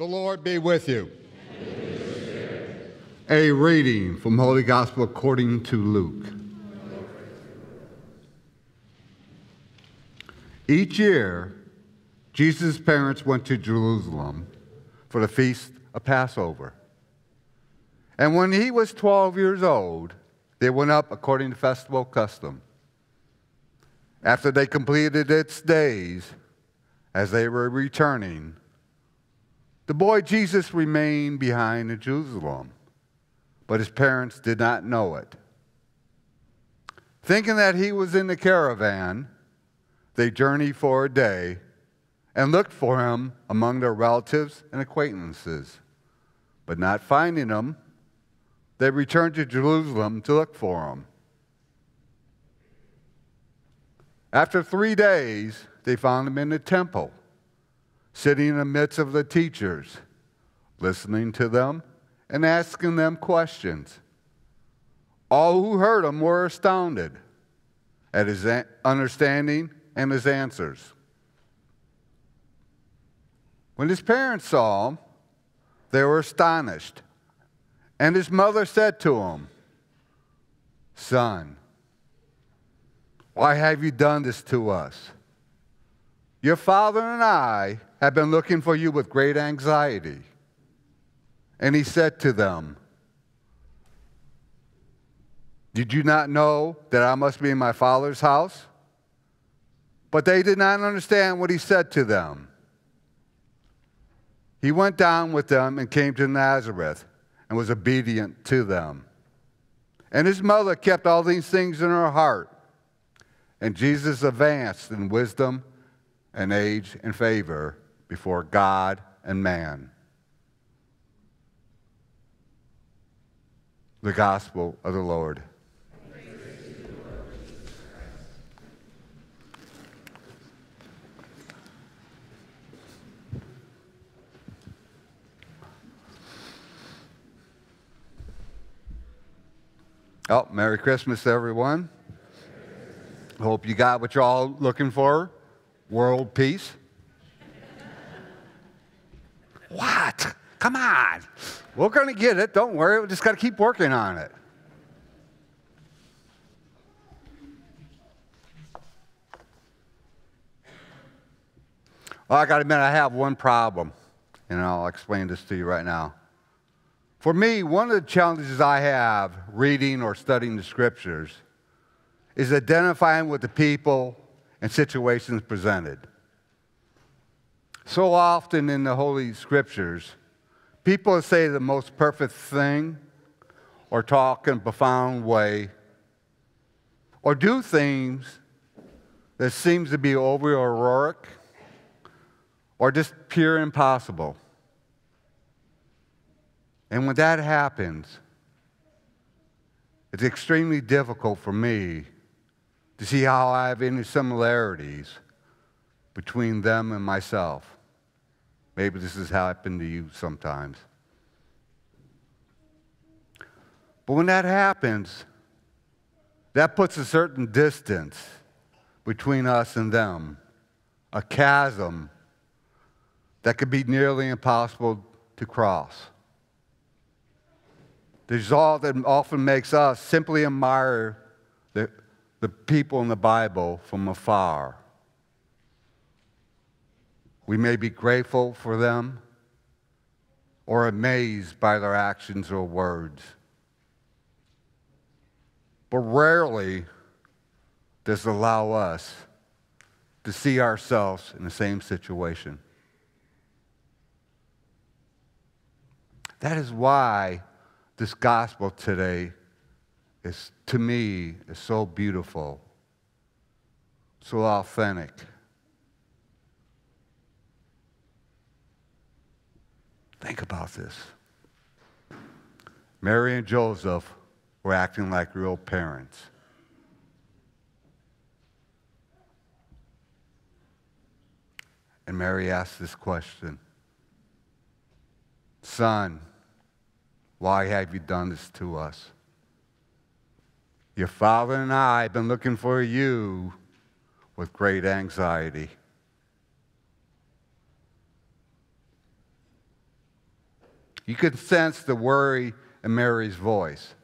The Lord be with you. A reading from Holy Gospel according to Luke. Each year, Jesus' parents went to Jerusalem for the feast of Passover. And when he was 12 years old, they went up according to festival custom. After they completed its days, as they were returning, the boy Jesus remained behind in Jerusalem, but his parents did not know it. Thinking that he was in the caravan, they journeyed for a day and looked for him among their relatives and acquaintances. But not finding him, they returned to Jerusalem to look for him. After 3 days, they found him in the temple, sitting in the midst of the teachers, listening to them and asking them questions. All who heard him were astounded at his understanding and his answers. When his parents saw him, they were astonished. And his mother said to him, "Son, why have you done this to us? Your father and I have been looking for you with great anxiety." And he said to them, "Did you not know that I must be in my father's house?" But they did not understand what he said to them. He went down with them and came to Nazareth and was obedient to them. And his mother kept all these things in her heart. And Jesus advanced in wisdom and age and favor before God and man. The Gospel of the Lord. Oh, Merry Christmas, everyone. Hope you got what you're all looking for. World peace. What? Come on. We're going to get it. Don't worry. We just got to keep working on it. Well, I got to admit, I have one problem, and I'll explain this to you right now. For me, one of the challenges I have reading or studying the Scriptures is identifying with the people and situations presented. So often in the Holy Scriptures, people say the most perfect thing, or talk in a profound way, or do things that seems to be over-heroic, or just pure impossible. And when that happens, it's extremely difficult for me to see how I have any similarities between them and myself. Maybe this has happened to you sometimes. But when that happens, that puts a certain distance between us and them, a chasm that could be nearly impossible to cross. The result that often makes us simply admire the people in the Bible from afar. We may be grateful for them or amazed by their actions or words. But rarely does it allow us to see ourselves in the same situation. That is why this gospel today is, to me, is so beautiful, so authentic. Think about this. Mary and Joseph were acting like real parents. And Mary asked this question, "Son, why have you done this to us? Your father and I have been looking for you with great anxiety." You can sense the worry in Mary's voice.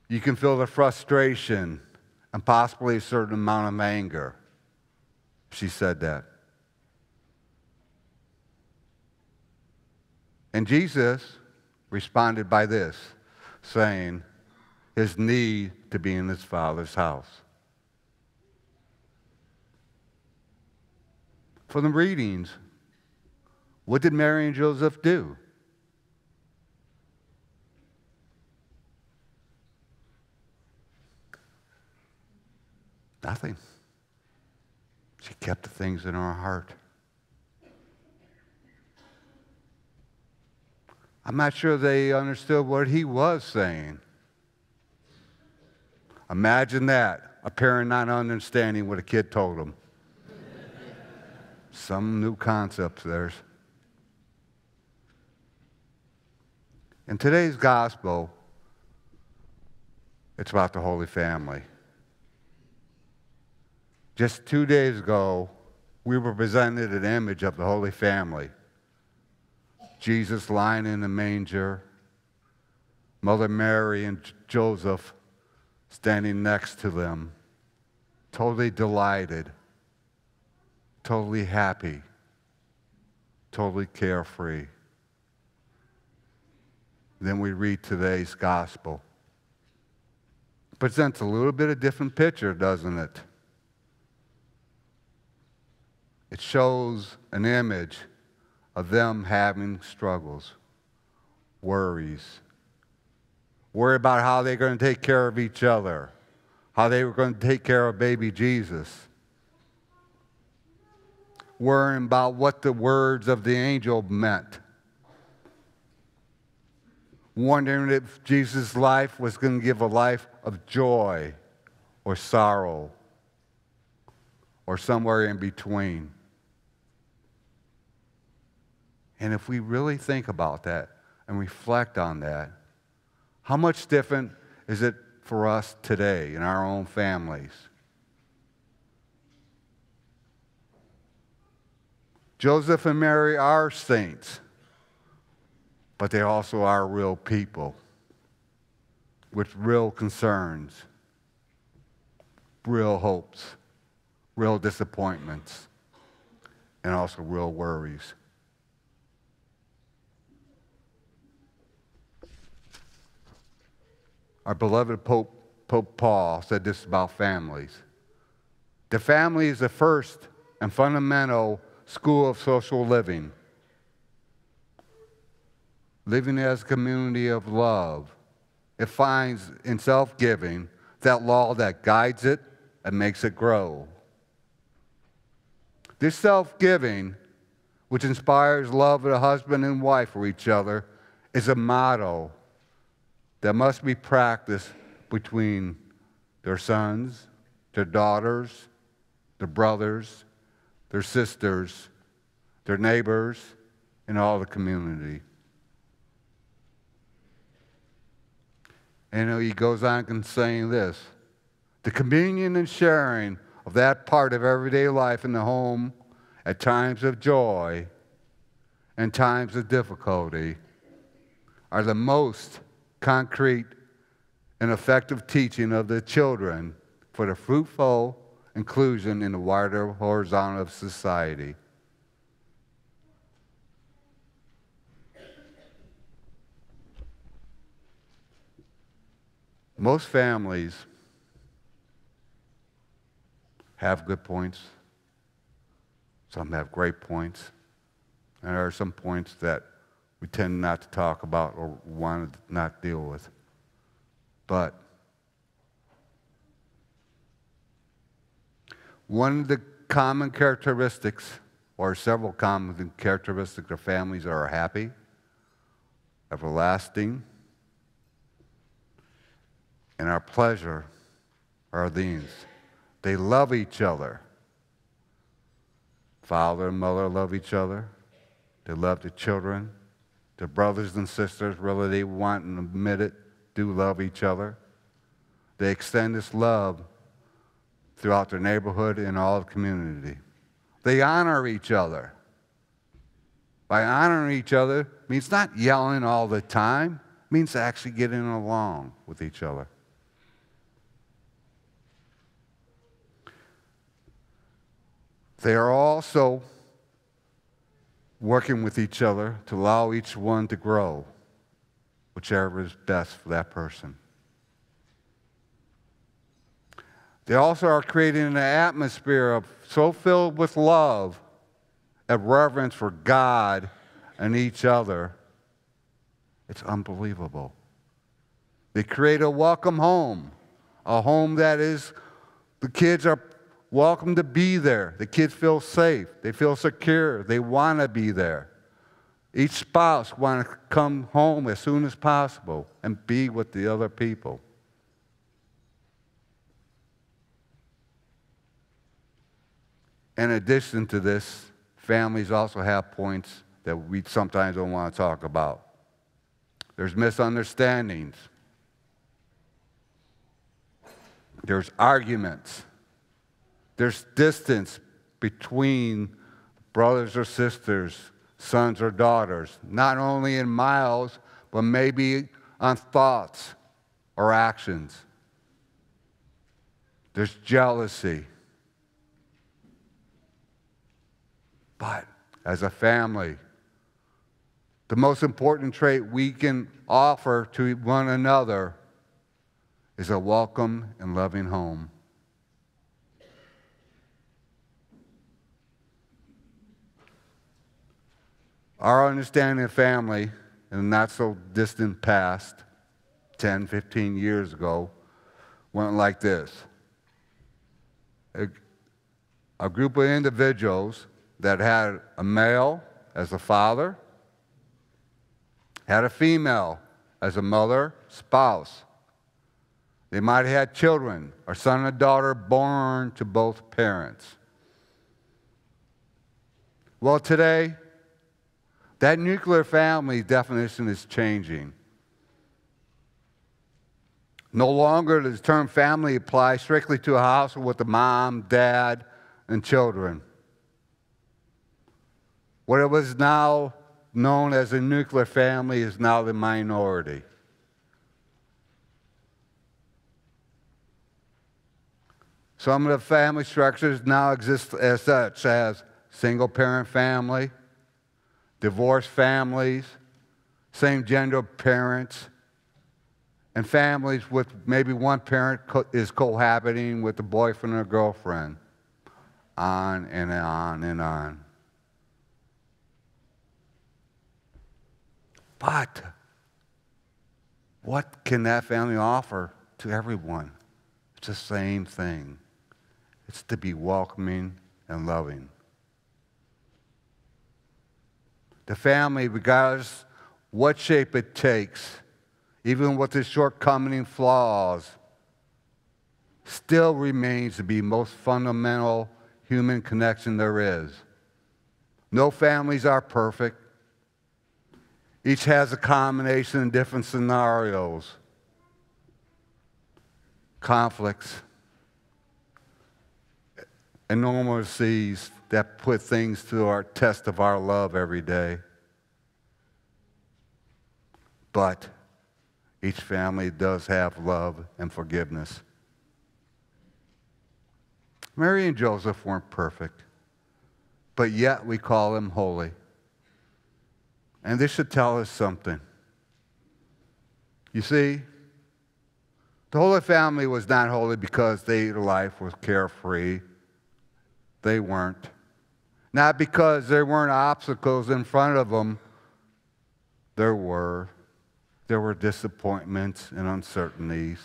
You can feel the frustration and possibly a certain amount of anger. She said that. And Jesus responded by this, saying his need to be in his Father's house. From the readings, what did Mary and Joseph do? Nothing. She kept the things in her heart. I'm not sure they understood what he was saying. Imagine that, a parent not understanding what a kid told them. Some new concepts there. In today's gospel, it's about the Holy Family. Just 2 days ago, we were presented an image of the Holy Family. Jesus lying in the manger, Mother Mary and Joseph standing next to them, totally delighted, totally happy, totally carefree. Then we read today's gospel. It presents a little bit of different picture, doesn't it? It shows an image of them having struggles, worries, worry about how they're going to take care of each other, how they were going to take care of baby Jesus, worrying about what the words of the angel meant, wondering if Jesus' life was going to give a life of joy or sorrow or somewhere in between. And if we really think about that and reflect on that, how much different is it for us today in our own families? Joseph and Mary are saints, but they also are real people with real concerns, real hopes, real disappointments, and also real worries. Our beloved Pope Paul said this about families. The family is the first and fundamental school of social living. Living as a community of love. It finds in self-giving that law that guides it and makes it grow. This self-giving, which inspires love of a husband and wife for each other, is a motto that must be practiced between their sons, their daughters, their brothers, their sisters, their neighbors, and all the community. And he goes on and saying this, the communion and sharing of that part of everyday life in the home at times of joy and times of difficulty are the most concrete and effective teaching of the children for the fruitful inclusion in the wider horizon of society. Most families have good points. Some have great points. And there are some points that we tend not to talk about or want to not deal with. But one of the common characteristics, or several common characteristics of families that are happy, everlasting, and our pleasure are these. They love each other. Father and mother love each other. They love the children. Their brothers and sisters, whether they want and admit it, do love each other. They extend this love throughout their neighborhood and all the community. They honor each other by honoring each other means not yelling all the time. It means actually getting along with each other. They are also working with each other to allow each one to grow, whichever is best for that person. They also are creating an atmosphere so filled with love and reverence for God and each other. It's unbelievable. They create a welcome home, a home that is, the kids are welcome to be there. The kids feel safe. They feel secure. They want to be there. Each spouse wants to come home as soon as possible and be with the other people. In addition to this, families also have points that we sometimes don't want to talk about. There's misunderstandings. There's arguments. There's distance between brothers or sisters, sons or daughters, not only in miles, but maybe on thoughts or actions. There's jealousy. But as a family, the most important trait we can offer to one another is a welcome and loving home. Our understanding of family in the not-so-distant past, 10, 15 years ago, went like this. A group of individuals that had a male as a father, had a female as a mother, spouse. They might have had children, a son and daughter born to both parents. Well, today, that nuclear family definition is changing. No longer does the term family apply strictly to a household with a mom, dad, and children. What it was now known as a nuclear family is now the minority. Some of the family structures now exist as such as single-parent family, divorced families, same-gender parents, and families with maybe one parent is cohabiting with a boyfriend or girlfriend, on and on and on. But what can that family offer to everyone? It's the same thing. It's to be welcoming and loving. The family, regardless what shape it takes, even with its shortcomings and flaws, still remains to be the most fundamental human connection there is. No families are perfect. Each has a combination of different scenarios, conflicts, enormities that put things to our test of our love every day. But each family does have love and forgiveness. Mary and Joseph weren't perfect, but yet we call them holy. And this should tell us something. You see, the Holy Family was not holy because their life was carefree. They weren't. Not because there weren't obstacles in front of them. There were. There were disappointments and uncertainties.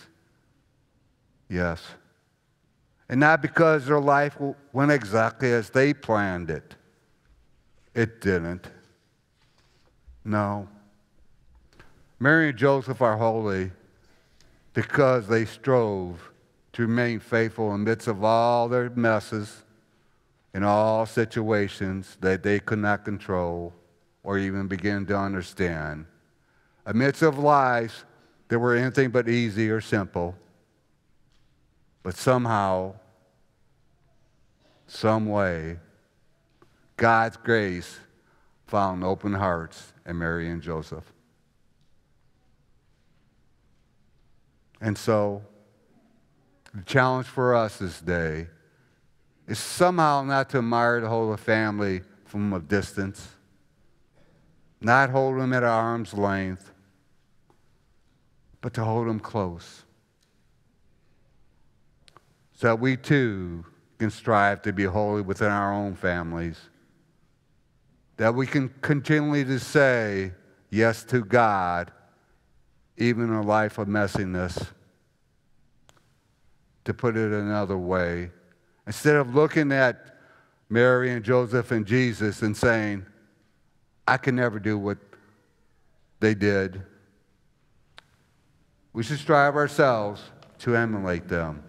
Yes. And not because their life went exactly as they planned it. It didn't. No. Mary and Joseph are holy because they strove to remain faithful in the midst of all their messes, in all situations that they could not control or even begin to understand. Amidst of lives that were anything but easy or simple, but somehow, some way, God's grace found open hearts in Mary and Joseph. And so, the challenge for us this day is somehow not to admire the whole family from a distance, not hold them at arm's length, but to hold them close, so that we too can strive to be holy within our own families, that we can continually to say yes to God, even in a life of messiness. To put it another way, instead of looking at Mary and Joseph and Jesus and saying, I can never do what they did, we should strive ourselves to emulate them.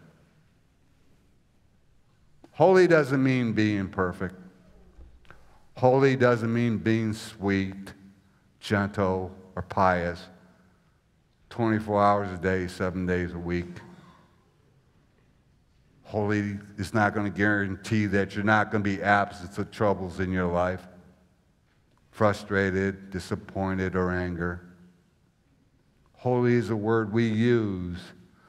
Holy doesn't mean being perfect. Holy doesn't mean being sweet, gentle, or pious 24 hours a day, 7 days a week. Holy is not going to guarantee that you're not going to be absent of troubles in your life, frustrated, disappointed, or anger. Holy is a word we use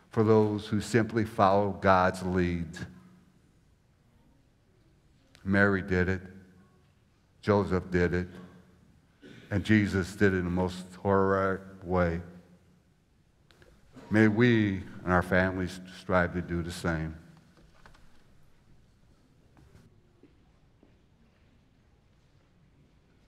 for those who simply follow God's lead. Mary did it. Joseph did it. And Jesus did it in the most heroic way. May we and our families strive to do the same.